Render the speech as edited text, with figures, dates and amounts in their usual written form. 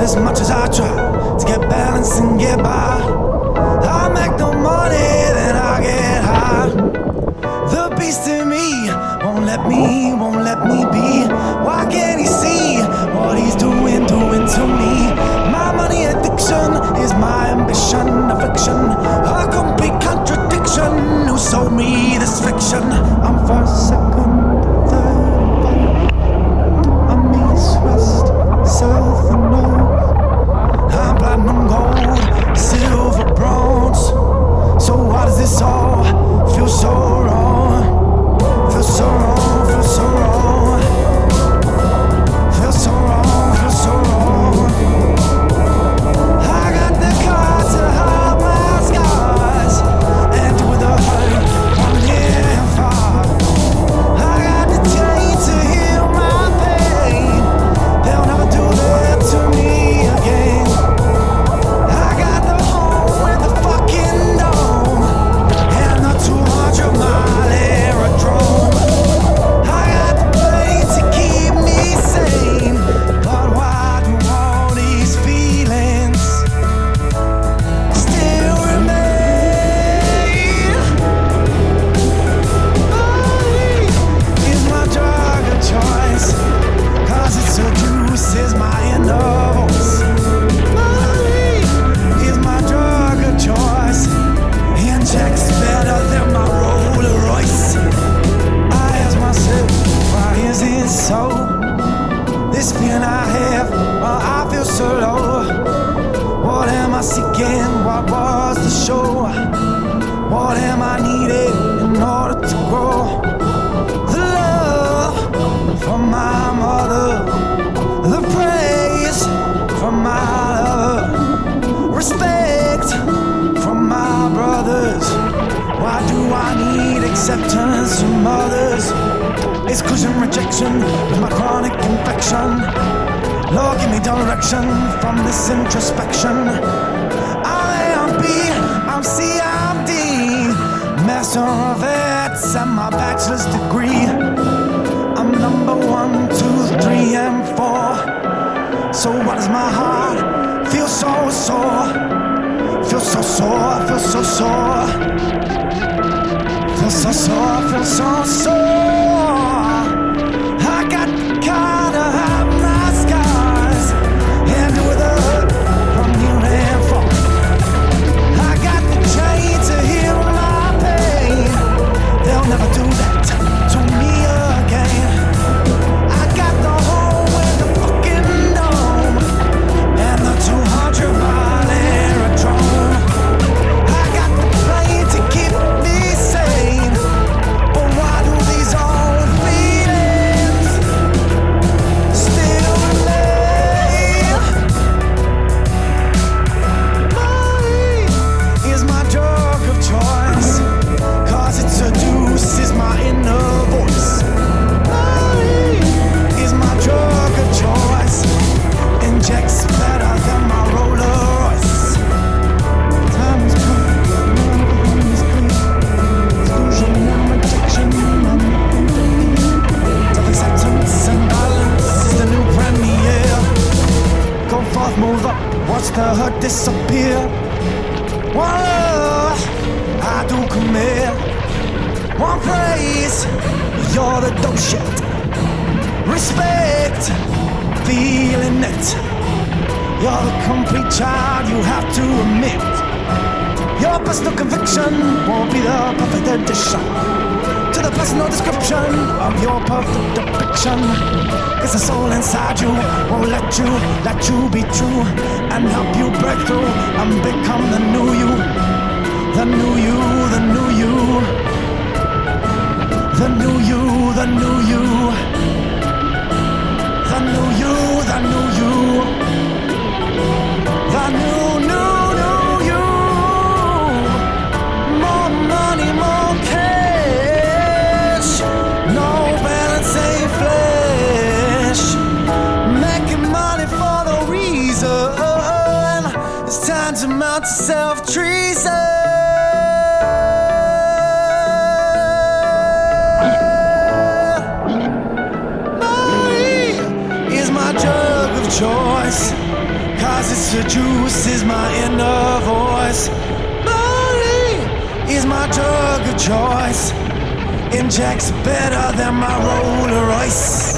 as much as I try to get balance and get by. I make no money, then I get high. The beast in me won't let me be. Why can't he see what he's doing to me? My money addiction is my ambition, affliction, a complete contradiction. Who sold me this fiction? I'm first, second, third, fourth. I'm east, west, south and north. I'm platinum, gold, silver, bronze. So why does this all feel so wrong? Feel so wrong, feel so wrong. Feel so wrong, feel so wrong. I got the cards to hide my scars and do the hurt from near and far. I got the chain to heal my pain. They'll never do that to me again. I got the home with the fucking dome and the 200-mile aerodrome. I got the plane to keep me sane, but why do all these feelings still remain? Money is my drug of choice, 'cause it seduces my inner voice. Money is my drug of choice, injects better than my Rolls Royce. I ask myself, why is it so? This feeling I have, well, I feel so low. What am I seeking? What was the show? What am I needing in order to grow? The love from my mother, the praise from my lover, respect from my brothers. Why do I need acceptance from others? Exclusion, rejection is my chronic infection. Lord, give me direction from this introspection. I am B, I'm C, I'm D, Master of Arts and my bachelor's degree. I'm number 1, 2, 3, and 4. So why does my heart feel so sore? Feel so sore, feel so sore. Feel so sore, feel so sore. I got the card to hide my scars and with a hurt from near and far. I got the chain to heal my pain. They'll never do that to me again. I got the home with the fucking dome and the 200-mile aerodrome. I got the plane to keep me sane, but why do these old feelings still remain? Money is my drug of choice, 'cause it seduces my inner voice. Money is my drug of choice, injects better than my Rolls Royce. Time is come, everything is clear. Exclusion and rejection, I'm nothing to fear. Self-acceptance and balance is the new premiere. Go forth, move up, watch the hurt disappear. One love, I do commit. One praise, you're the dope shit. Respect, feeling it. You're the complete child, you have to admit. Your personal conviction won't be the perfect addition to the personal description of your perfect depiction. 'Cause the soul inside you won't let you be true and help you break through and become the new you. The new you, the new you. The new you, the new you. The new you, the new you. The new you. More money, more cash. No balance, ain't flesh. Making money for no reason. It's time to mount to self-treason. Choice, 'cause it seduces my inner voice. Money is my drug of choice. Injects better than my Roller Royce.